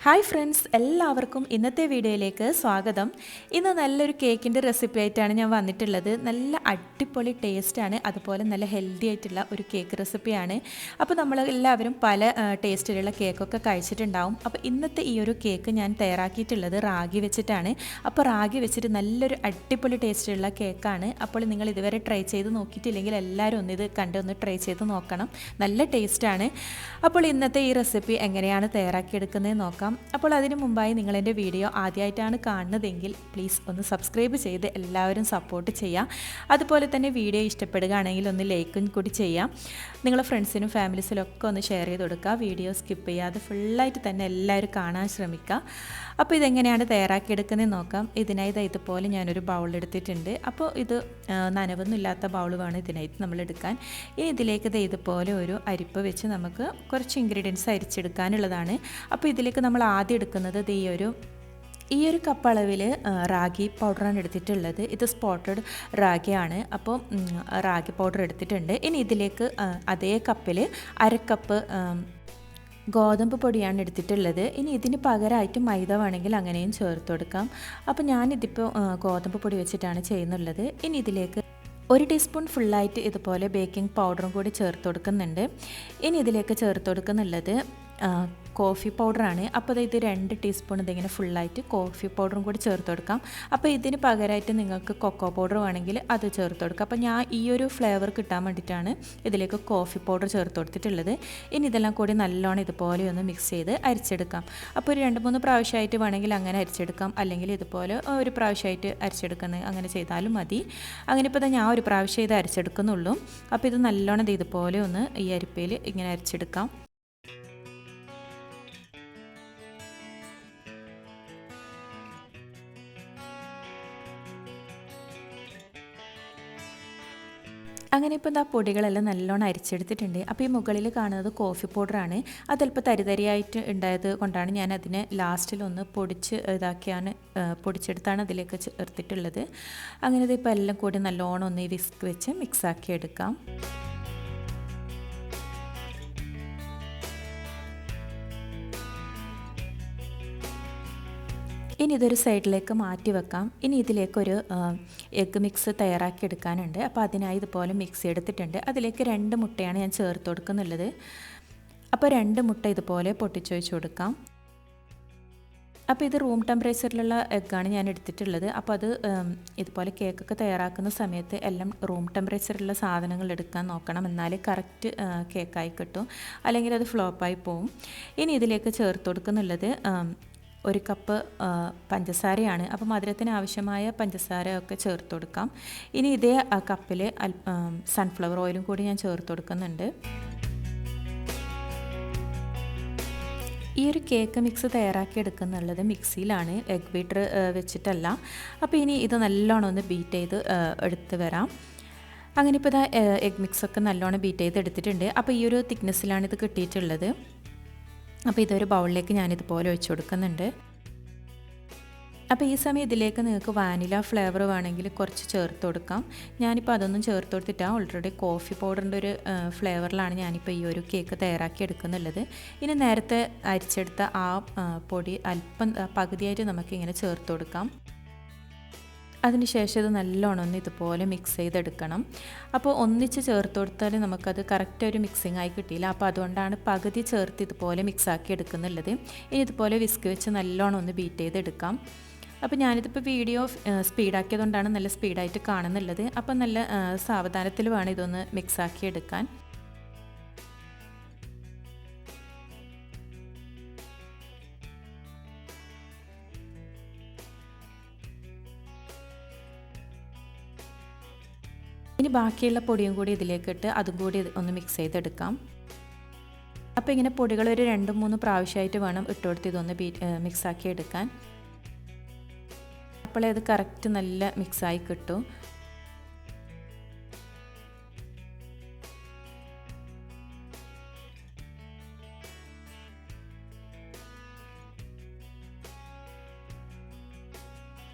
Hi friends, എല്ലാവർക്കും ഇന്നത്തെ വീഡിയോയിലേക്ക് സ്വാഗതം. ഇന്ന് നല്ലൊരു കേക്കിൻ്റെ റെസിപ്പി ആയിട്ടാണ് ഞാൻ വന്നിട്ടുള്ളത്. നല്ല അടിപൊളി ടേസ്റ്റാണ്, അതുപോലെ നല്ല ഹെൽത്തി ആയിട്ടുള്ള ഒരു കേക്ക് റെസിപ്പിയാണ്. അപ്പോൾ നമ്മളെല്ലാവരും പല ടേസ്റ്റിലുള്ള കേക്കൊക്കെ കഴിച്ചിട്ടുണ്ടാവും. അപ്പോൾ ഇന്നത്തെ ഈ ഒരു കേക്ക് ഞാൻ തയ്യാറാക്കിയിട്ടുള്ളത് റാഗി വെച്ചിട്ടാണ്. അപ്പോൾ റാഗി വെച്ചിട്ട് നല്ലൊരു അടിപൊളി ടേസ്റ്റുള്ള കേക്കാണ്. അപ്പോൾ നിങ്ങൾ ഇതുവരെ ട്രൈ ചെയ്ത് നോക്കിയിട്ടില്ലെങ്കിൽ എല്ലാവരും ഒന്ന് കണ്ടൊന്ന് ട്രൈ ചെയ്ത് നോക്കണം. നല്ല ടേസ്റ്റാണ്. അപ്പോൾ ഇന്നത്തെ ഈ റെസിപ്പി എങ്ങനെയാണ് തയ്യാറാക്കിയെടുക്കുന്നത് നോക്കാം. അപ്പോൾ അതിന് മുമ്പായി നിങ്ങളെൻ്റെ വീഡിയോ ആദ്യമായിട്ടാണ് കാണുന്നതെങ്കിൽ പ്ലീസ് ഒന്ന് സബ്സ്ക്രൈബ് ചെയ്ത് എല്ലാവരും സപ്പോർട്ട് ചെയ്യാം. അതുപോലെ തന്നെ വീഡിയോ ഇഷ്ടപ്പെടുകയാണെങ്കിൽ ഒന്ന് ലൈക്കും കൂടി ചെയ്യാം. നിങ്ങളുടെ ഫ്രണ്ട്സിനും ഫാമിലീസിലൊക്കെ ഒന്ന് ഷെയർ ചെയ്ത് കൊടുക്കുക. വീഡിയോ സ്കിപ്പ് ചെയ്യാതെ ഫുള്ളായിട്ട് തന്നെ എല്ലാവരും കാണാൻ ശ്രമിക്കുക. അപ്പോൾ ഇതെങ്ങനെയാണ് തയ്യാറാക്കിയെടുക്കുന്നത് നോക്കാം. ഇതിനായി ഇതുപോലെ ഞാനൊരു ബൗൾ എടുത്തിട്ടുണ്ട്. അപ്പോൾ ഇത് നനവൊന്നുമില്ലാത്ത ബൗൾ വേണം ഇതിനായിട്ട് നമ്മൾ എടുക്കാൻ. ഇനി ഇതിലേക്ക് ഇതുപോലെ ഒരു അരിപ്പ് വെച്ച് നമുക്ക് കുറച്ച് ഇൻഗ്രീഡിയൻസ് അരിച്ചെടുക്കാനുള്ളതാണ്. അപ്പോൾ ഇതിലേക്ക് നമ്മൾ ആദ്യം എടുക്കുന്നത് ഈ ഒരു കപ്പ് അളവിൽ റാഗി പൗഡറാണ് എടുത്തിട്ടുള്ളത്. ഇത് സ്പോട്ടഡ് റാഗിയാണ്. അപ്പോൾ റാഗി പൗഡർ എടുത്തിട്ടുണ്ട്. ഇനി ഇതിലേക്ക് അതേ കപ്പിൽ അരക്കപ്പ് ഗോതമ്പ് പൊടിയാണ് എടുത്തിട്ടുള്ളത്. ഇനി ഇതിന് പകരമായിട്ട് മൈദ വേണമെങ്കിൽ അങ്ങനെയും ചേർത്ത് കൊടുക്കാം. അപ്പോൾ ഞാനിതിപ്പോൾ ഗോതമ്പ് പൊടി വെച്ചിട്ടാണ് ചെയ്യുന്നുള്ളത്. ഇനി ഇതിലേക്ക് 1 ടീസ്പൂൺ ഫുള്ളായിട്ട് ഇതുപോലെ ബേക്കിംഗ് പൗഡറും കൂടി ചേർത്ത് കൊടുക്കുന്നുണ്ട്. ഇനി ഇതിലേക്ക് ചേർത്ത് കൊടുക്കുന്നുള്ളത് കോഫി പൗഡറാണ്. അപ്പോൾ ഇത് 2 ടീസ്പൂൺ ഇതിങ്ങനെ ഫുള്ളായിട്ട് കോഫി പൗഡറും കൂടി ചേർത്ത് കൊടുക്കാം. അപ്പോൾ ഇതിന് പകരമായിട്ട് നിങ്ങൾക്ക് കൊക്കോ പൗഡർ വേണമെങ്കിൽ അത് ചേർത്ത് കൊടുക്കാം. അപ്പോൾ ഞാൻ ഈ ഒരു ഫ്ലേവർ കിട്ടാൻ വേണ്ടിയിട്ടാണ് ഇതിലേക്ക് കോഫി പൗഡർ ചേർത്ത് കൊടുത്തിട്ടുള്ളത്. ഇനി ഇതെല്ലാം കൂടി നല്ലോണം ഇതുപോലെ ഒന്ന് മിക്സ് ചെയ്ത് അരിച്ചെടുക്കാം. അപ്പോൾ ഒരു 2-3 പ്രാവശ്യമായിട്ട് വേണമെങ്കിൽ അങ്ങനെ അരിച്ചെടുക്കാം, അല്ലെങ്കിൽ ഇതുപോലെ ഒരു പ്രാവശ്യമായിട്ട് അരിച്ചെടുക്കുന്നത് അങ്ങനെ ചെയ്താലും മതി. അങ്ങനെ ഇപ്പോൾ ഞാൻ ഒരു പ്രാവശ്യം ഇത് അരിച്ചെടുക്കുന്നുള്ളൂ. അപ്പോൾ ഇത് നല്ലോണം ഇതുപോലെ ഒന്ന് ഈ അരിപ്പയിൽ ഇങ്ങനെ അരിച്ചെടുക്കാം. അങ്ങനെ ഇപ്പോൾ പൊടികളെല്ലാം നല്ലോണം അരിച്ചെടുത്തിട്ടുണ്ട്. അപ്പോൾ ഈ മുകളിൽ കാണുന്നത് കോഫി പൗഡറാണ്. അതല്പം തരിതരിയായിട്ട് ഉണ്ടായത് കൊണ്ടാണ് ഞാൻ അതിനെ ലാസ്റ്റിലൊന്ന് പൊടിച്ചെടുത്താണ് അതിലേക്ക് ചേർത്തിട്ടുള്ളത്. അങ്ങനെ ഇപ്പോൾ എല്ലാം കൂടി നല്ലോണം ഒന്ന് ഈ വിസ്ക് വെച്ച് മിക്സാക്കി എടുക്കാം. ഇനി ഇതൊരു സൈഡിലേക്ക് മാറ്റി വെക്കാം. ഇനി ഇതിലേക്കൊരു എഗ്ഗ് മിക്സ് തയ്യാറാക്കി എടുക്കാനുണ്ട്. അപ്പോൾ അതിനായി ഇതുപോലെ മിക്സ് എടുത്തിട്ടുണ്ട്. അതിലേക്ക് 2 മുട്ടയാണ് ഞാൻ ചേർത്ത് കൊടുക്കുന്നുള്ളത്. അപ്പോൾ 2 മുട്ട ഇതുപോലെ പൊട്ടിച്ചൊഴിച്ച് കൊടുക്കാം. അപ്പോൾ ഇത് റൂം ടെമ്പറേച്ചറിലുള്ള എഗ്ഗാണ് ഞാൻ എടുത്തിട്ടുള്ളത്. അപ്പോൾ അത് ഇതുപോലെ കേക്കൊക്കെ തയ്യാറാക്കുന്ന സമയത്ത് എല്ലാം റൂം ടെമ്പറേച്ചറിലുള്ള സാധനങ്ങൾ എടുക്കാൻ നോക്കണം, എന്നാലേ കറക്റ്റ് കേക്കായി കിട്ടും, അല്ലെങ്കിൽ അത് ഫ്ലോപ്പായി പോവും. ഇനി ഇതിലേക്ക് ചേർത്ത് കൊടുക്കുന്നുള്ളത് 1 കപ്പ് പഞ്ചസാരയാണ്. അപ്പോൾ മധുരത്തിന് ആവശ്യമായ പഞ്ചസാര ഒക്കെ ചേർത്ത് കൊടുക്കാം. ഇനി ഇതേ കപ്പിൽ സൺഫ്ലവർ ഓയിലും കൂടി ഞാൻ ചേർത്ത് കൊടുക്കുന്നുണ്ട്. ഈ ഒരു കേക്ക് മിക്സ് തയ്യാറാക്കി എടുക്കുന്നുള്ളത് മിക്സിയിലാണ്, എഗ് ബീറ്റർ വെച്ചിട്ടല്ല. അപ്പോൾ ഇനി ഇത് നല്ലോണം ഒന്ന് ബീറ്റ് ചെയ്ത് എടുത്ത് വരാം. അങ്ങനെ ഇപ്പോൾ എഗ് മിക്സൊക്കെ നല്ലോണം ബീറ്റ് ചെയ്ത് എടുത്തിട്ടുണ്ട്. അപ്പോൾ ഈ ഒരു തിക്നെസ്സിലാണ് ഇത് കിട്ടിയിട്ടുള്ളത്. അപ്പോൾ ഇതൊരു ബൗളിലേക്ക് ഞാനിതുപോലെ ഒഴിച്ചു കൊടുക്കുന്നുണ്ട്. അപ്പോൾ ഈ സമയം ഇതിലേക്ക് നിങ്ങൾക്ക് വാനില ഫ്ലേവർ വേണമെങ്കിൽ കുറച്ച് ചേർത്ത് കൊടുക്കാം. ഞാനിപ്പോൾ അതൊന്നും ചേർത്ത് കൊടുത്തിട്ടാണ്, ഓൾറെഡി കോഫി പൗഡറിൻ്റെ ഒരു ഫ്ലേവറിലാണ് ഞാനിപ്പോൾ ഈ ഒരു കേക്ക് തയ്യാറാക്കി എടുക്കുന്നുള്ളത്. ഇനി നേരത്തെ അരിച്ചെടുത്ത ആ പൊടി അല്പം പകുതിയായിട്ട് നമുക്കിങ്ങനെ ചേർത്ത് കൊടുക്കാം. അതിനുശേഷം ഇത് നല്ലോണം ഒന്ന് ഇതുപോലെ മിക്സ് ചെയ്തെടുക്കണം. അപ്പോൾ ഒന്നിച്ച് ചേർത്ത് കൊടുത്താൽ നമുക്കത് കറക്റ്റ് ഒരു മിക്സിംഗ് ആയി കിട്ടിയില്ല. അപ്പോൾ അതുകൊണ്ടാണ് പകുതി ചേർത്ത് ഇതുപോലെ മിക്സാക്കി എടുക്കുന്നുള്ളത്. ഇനി ഇതുപോലെ വിസ്ക് വെച്ച് നല്ലോണം ഒന്ന് ബീറ്റ് ചെയ്തെടുക്കാം. അപ്പോൾ ഞാനിതിപ്പോൾ വീഡിയോ സ്പീഡാക്കിയതുകൊണ്ടാണ് നല്ല സ്പീഡായിട്ട് കാണുന്നുള്ളത്. അപ്പോൾ നല്ല സാവധാനത്തിൽ വേണം ഇതൊന്ന് മിക്സാക്കി എടുക്കാൻ. ഇനി ബാക്കിയുള്ള പൊടിയും കൂടി ഇതിലേക്കിട്ട് അതും കൂടി ഒന്ന് മിക്സ് ചെയ്തെടുക്കാം. അപ്പോൾ ഇങ്ങനെ പൊടികൾ ഒരു 2-3 പ്രാവശ്യമായിട്ട് വേണം ഇട്ട് കൊടുത്ത് ഇതൊന്ന് മിക്സാക്കി എടുക്കാൻ. അപ്പോഴേ അത് കറക്റ്റ് നല്ല മിക്സായി കിട്ടും.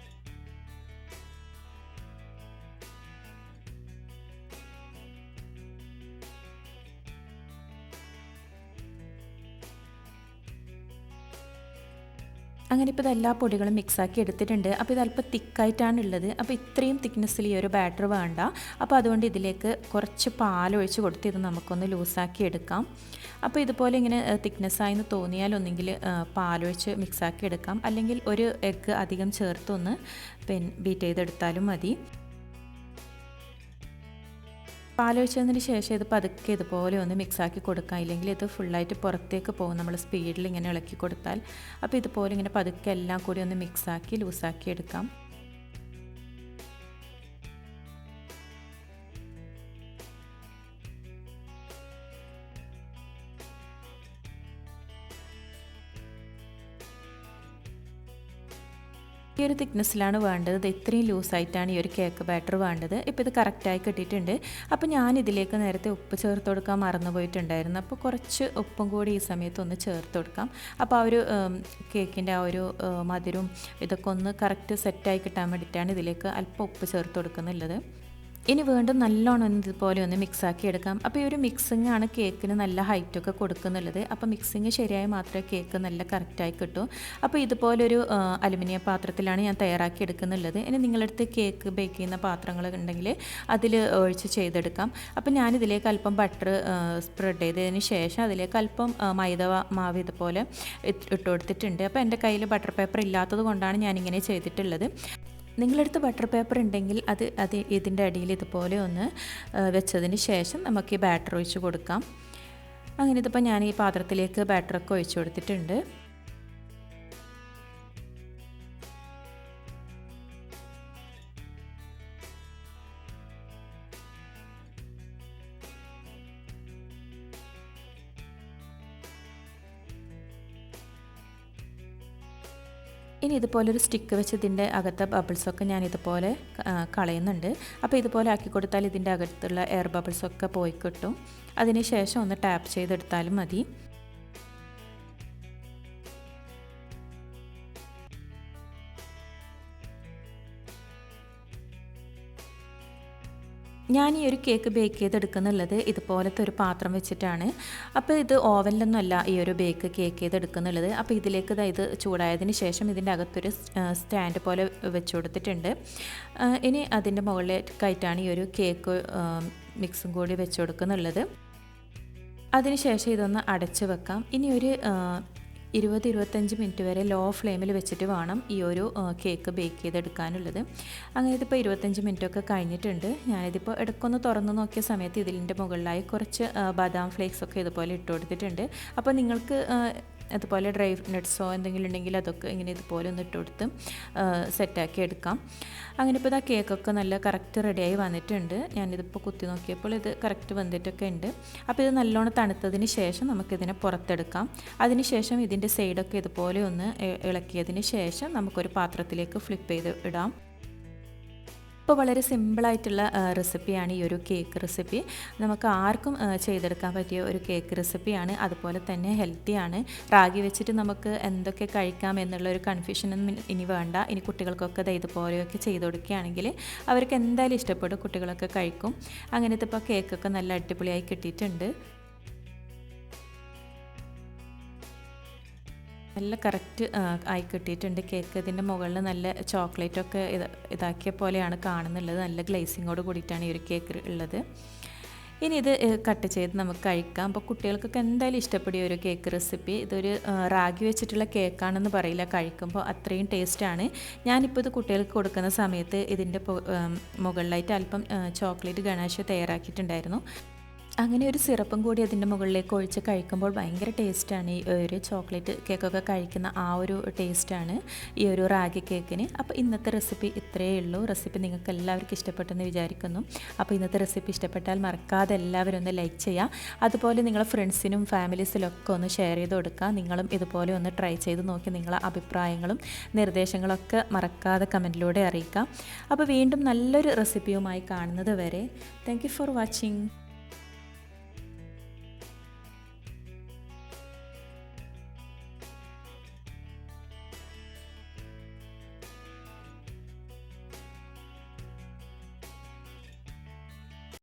അങ്ങനെ ഇപ്പോൾ ഇതെല്ലാ പൊടികളും മിക്സാക്കി എടുത്തിട്ടുണ്ട്. അപ്പോൾ ഇത് അല്പം തിക്കായിട്ടാണ് ഉള്ളത്. അപ്പോൾ ഇത്രയും തിക്നെസ്സിൽ ഈ ഒരു ബാറ്റർ വേണ്ട. അപ്പോൾ അതുകൊണ്ട് ഇതിലേക്ക് കുറച്ച് പാലൊഴിച്ച് കൊടുത്ത് ഇത് നമുക്കൊന്ന് ലൂസാക്കി എടുക്കാം. അപ്പോൾ ഇതുപോലെ ഇങ്ങനെ തിക്നെസ്സായെന്ന് തോന്നിയാൽ ഒന്നെങ്കിൽ പാലൊഴിച്ച് മിക്സാക്കി എടുക്കാം, അല്ലെങ്കിൽ ഒരു എഗ്ഗ് അധികം ചേർത്തൊന്ന് ബീറ്റ് ചെയ്തെടുത്താലും മതി. പാലൊഴിച്ചതിന് ശേഷം ഇത് പതുക്കെ ഇതുപോലെ ഒന്ന് മിക്സാക്കി കൊടുക്കാം, ഇല്ലെങ്കിൽ ഇത് ഫുള്ളായിട്ട് പുറത്തേക്ക് പോകും നമ്മൾ സ്പീഡിൽ ഇങ്ങനെ ഇളക്കി കൊടുത്താൽ. അപ്പോൾ ഇതുപോലെ ഇങ്ങനെ പതുക്കെ എല്ലാം കൂടി ഒന്ന് മിക്സാക്കി ലൂസാക്കി എടുക്കാം. ഈ ഒരു തിക്നെസ്സിലാണ് വേണ്ടത്. ഇത് ഇത്രയും ലൂസായിട്ടാണ് ഈ ഒരു കേക്ക് ബാറ്റർ വേണ്ടത്. ഇപ്പോൾ ഇത് കറക്റ്റായി കിട്ടിയിട്ടുണ്ട്. അപ്പോൾ ഞാനിതിലേക്ക് നേരത്തെ ഉപ്പ് ചേർത്ത് കൊടുക്കാൻ മറന്നു പോയിട്ടുണ്ടായിരുന്നു. അപ്പോൾ കുറച്ച് ഉപ്പും കൂടി ഈ സമയത്ത് ഒന്ന് ചേർത്ത് കൊടുക്കാം. അപ്പോൾ ആ ഒരു കേക്കിൻ്റെ ആ ഒരു മധുരവും ഇതൊക്കെ ഒന്ന് കറക്റ്റ് സെറ്റായി കിട്ടാൻ വേണ്ടിയിട്ടാണ് ഇതിലേക്ക് അല്പം ഉപ്പ് ചേർത്ത് കൊടുക്കുന്നുള്ളത്. ഇനി വീണ്ടും നല്ലോണം ഇതുപോലെ ഒന്ന് മിക്സാക്കി എടുക്കാം. അപ്പോൾ ഈ ഒരു മിക്സിംഗ് ആണ് കേക്കിന് നല്ല ഹൈറ്റൊക്കെ കൊടുക്കുന്നുള്ളത്. അപ്പോൾ മിക്സിങ് ശരിയായി മാത്രമേ കേക്ക് നല്ല കറക്റ്റായി കിട്ടൂ. അപ്പോൾ ഇതുപോലൊരു അലുമിനിയം പാത്രത്തിലാണ് ഞാൻ തയ്യാറാക്കി എടുക്കുന്നുള്ളത്. ഇനി നിങ്ങളടുത്ത് കേക്ക് ബേക്ക് ചെയ്യുന്ന പാത്രങ്ങൾ ഉണ്ടെങ്കിൽ അതിൽ ഒഴിച്ച് ചെയ്തെടുക്കാം. അപ്പോൾ ഞാനിതിലേക്ക് അല്പം ബട്ടർ സ്പ്രെഡ് ചെയ്തതിന് ശേഷം അതിലേക്ക് അല്പം മൈദ മാവ് ഇതുപോലെ ഇട്ട് കൊടുത്തിട്ടുണ്ട്. അപ്പോൾ എൻ്റെ കയ്യിൽ ബട്ടർ പേപ്പർ ഇല്ലാത്തത് കൊണ്ടാണ് ഞാനിങ്ങനെ ചെയ്തിട്ടുള്ളത്. നിങ്ങളടുത്ത് ബട്ടർ പേപ്പർ ഉണ്ടെങ്കിൽ അത് ഇതിൻ്റെ അടിയിൽ ഇതുപോലെ ഒന്ന് വെച്ചതിന് ശേഷം നമുക്ക് ഈ ബാറ്റർ ഒഴിച്ച് കൊടുക്കാം. അങ്ങനെ ഇതിപ്പോൾ ഞാൻ ഈ പാത്രത്തിലേക്ക് ബാറ്ററൊക്കെ ഒഴിച്ച് കൊടുത്തിട്ടുണ്ട്. ഇനി ഇതുപോലൊരു സ്റ്റിക്ക് വെച്ച് ഇതിൻ്റെ അകത്തെ ബബിൾസൊക്കെ ഞാൻ ഇതുപോലെ കളയുന്നുണ്ട്. അപ്പോൾ ഇതുപോലെ ആക്കി കൊടുത്താൽ ഇതിൻ്റെ അകത്തുള്ള എയർ ബബിൾസൊക്കെ പോയി കിട്ടും. അതിന് ശേഷം ഒന്ന് ടാപ്പ് ചെയ്തെടുത്താലും മതി. ഞാൻ ഈ ഒരു കേക്ക് ബേക്ക് ചെയ്തെടുക്കുന്നുള്ളത് ഇതുപോലത്തെ ഒരു പാത്രം വെച്ചിട്ടാണ്. അപ്പോൾ ഇത് ഓവനിലൊന്നും അല്ല ഈ ഒരു കേക്ക് ചെയ്തെടുക്കുന്നുള്ളത്. അപ്പോൾ ഇതിലേക്ക് ഇത് ചൂടായതിന് ശേഷം ഇതിൻ്റെ അകത്തൊരു സ്റ്റാൻഡ് പോലെ വെച്ച് കൊടുത്തിട്ടുണ്ട്. ഇനി അതിൻ്റെ മുകളിലേക്കായിട്ടാണ് ഈ ഒരു കേക്ക് മിക്സും കൂടി വെച്ച് കൊടുക്കുന്നുള്ളത്. അതിന് ശേഷം ഇതൊന്ന് അടച്ച് വെക്കാം. ഇനി ഒരു 20-25 മിനിറ്റ് വരെ ലോ ഫ്ലെയിമിൽ വെച്ചിട്ട് വേണം ഈ ഒരു കേക്ക് ബേക്ക് ചെയ്തെടുക്കാനുള്ളത്. അങ്ങനെ ഇതിപ്പോൾ 25 മിനിറ്റൊക്കെ കഴിഞ്ഞിട്ടുണ്ട്. ഞാനിതിപ്പോൾ ഇടയ്ക്കൊന്ന് തുറന്ന് നോക്കിയ സമയത്ത് ഇതിൻ്റെ മുകളിലായി കുറച്ച് ബദാം ഫ്ലേക്സൊക്കെ ഇതുപോലെ ഇട്ട് കൊടുത്തിട്ടുണ്ട്. അപ്പോൾ നിങ്ങൾക്ക് അതുപോലെ ഡ്രൈ നട്ട്സോ എന്തെങ്കിലും ഉണ്ടെങ്കിൽ അതൊക്കെ ഇങ്ങനെ ഇതുപോലെ ഒന്ന് ഇട്ട് കൊടുത്ത് സെറ്റാക്കി എടുക്കാം. അങ്ങനെ ഇപ്പോൾ ഇതാ കേക്കൊക്കെ നല്ല കറക്റ്റ് റെഡിയായി വന്നിട്ടുണ്ട്. ഞാനിതിപ്പോൾ കുത്തി നോക്കിയപ്പോൾ ഇത് കറക്റ്റ് വന്നിട്ടൊക്കെ ഉണ്ട്. അപ്പോൾ ഇത് നല്ലോണം തണുത്തതിന് ശേഷം നമുക്കിതിനെ പുറത്തെടുക്കാം. അതിന് ശേഷം ഇതിൻ്റെ സൈഡൊക്കെ ഇതുപോലെ ഒന്ന് ഇളക്കിയതിന് ശേഷം നമുക്കൊരു പാത്രത്തിലേക്ക് ഫ്ലിപ്പ് ചെയ്ത് ഇടാം. ഇപ്പോൾ വളരെ സിമ്പിളായിട്ടുള്ള റെസിപ്പിയാണ് ഈ ഒരു കേക്ക് റെസിപ്പി. നമുക്ക് ആർക്കും ചെയ്തെടുക്കാൻ പറ്റിയ ഒരു കേക്ക് റെസിപ്പിയാണ്. അതുപോലെ തന്നെ ഹെൽത്തിയാണ്. റാഗി വെച്ചിട്ട് നമുക്ക് എന്തൊക്കെ കഴിക്കാം എന്നുള്ള ഒരു കൺഫ്യൂഷനൊന്നും ഇനി വേണ്ട. ഇനി കുട്ടികൾക്കൊക്കെ ഇതുപോലെയൊക്കെ ചെയ്ത് കൊടുക്കുകയാണെങ്കിൽ അവർക്ക് എന്തായാലും ഇഷ്ടപ്പെടും, കുട്ടികളൊക്കെ കഴിക്കും. അങ്ങനത്തെ ഇപ്പോൾ കേക്കൊക്കെ നല്ല അടിപൊളിയായി കിട്ടിയിട്ടുണ്ട്. നല്ല കറക്റ്റ് ആയി കിട്ടിയിട്ടുണ്ട് കേക്ക്. ഇതിൻ്റെ മുകളിൽ നല്ല ചോക്ലേറ്റൊക്കെ ഇതാക്കിയ പോലെയാണ് കാണുന്നുള്ളത്. നല്ല ഗ്ലേസിങ്ങോട് കൂടിയിട്ടാണ് ഈ ഒരു കേക്ക് ഉള്ളത്. ഇനി ഇത് കട്ട് ചെയ്ത് നമുക്ക് കഴിക്കാം. അപ്പോൾ കുട്ടികൾക്കൊക്കെ എന്തായാലും ഇഷ്ടപ്പെടുന്ന ഒരു കേക്ക് റെസിപ്പി. ഇതൊരു റാഗി വെച്ചിട്ടുള്ള കേക്കാണെന്ന് പറയില്ല, കഴിക്കുമ്പോൾ അത്രയും ടേസ്റ്റാണ്. ഞാനിപ്പോൾ ഇത് കുട്ടികൾക്ക് കൊടുക്കുന്ന സമയത്ത് ഇതിൻ്റെ മുകളിലായിട്ട് അല്പം ചോക്ലേറ്റ് ഗണാഷ് തയ്യാറാക്കിയിട്ടുണ്ടായിരുന്നു. അങ്ങനെ ഒരു സിറപ്പും കൂടി അതിൻ്റെ മുകളിലേക്ക് ഒഴിച്ച് കഴിക്കുമ്പോൾ ഭയങ്കര ടേസ്റ്റാണ്. ഈ ഒരു ചോക്ലേറ്റ് കേക്കൊക്കെ കഴിക്കുന്ന ആ ഒരു ടേസ്റ്റാണ് ഈ ഒരു റാഗി കേക്കിന്. അപ്പോൾ ഇന്നത്തെ റെസിപ്പി ഇത്രയേ ഉള്ളൂ. റെസിപ്പി നിങ്ങൾക്ക് എല്ലാവർക്കും ഇഷ്ടപ്പെട്ടെന്ന് വിചാരിക്കുന്നു. അപ്പോൾ ഇന്നത്തെ റെസിപ്പി ഇഷ്ടപ്പെട്ടാൽ മറക്കാതെ എല്ലാവരും ഒന്ന് ലൈക്ക് ചെയ്യുക. അതുപോലെ നിങ്ങളെ ഫ്രണ്ട്സിനും ഫാമിലീസിലൊക്കെ ഒന്ന് ഷെയർ ചെയ്ത് കൊടുക്കുക. നിങ്ങളും ഇതുപോലെ ഒന്ന് ട്രൈ ചെയ്ത് നോക്കി നിങ്ങളെ അഭിപ്രായങ്ങളും നിർദ്ദേശങ്ങളൊക്കെ മറക്കാതെ കമൻറ്റിലൂടെ അറിയിക്കാം. അപ്പോൾ വീണ്ടും നല്ലൊരു റെസിപ്പിയുമായി കാണുന്നത് വരെ താങ്ക് യു ഫോർ വാച്ചിങ്.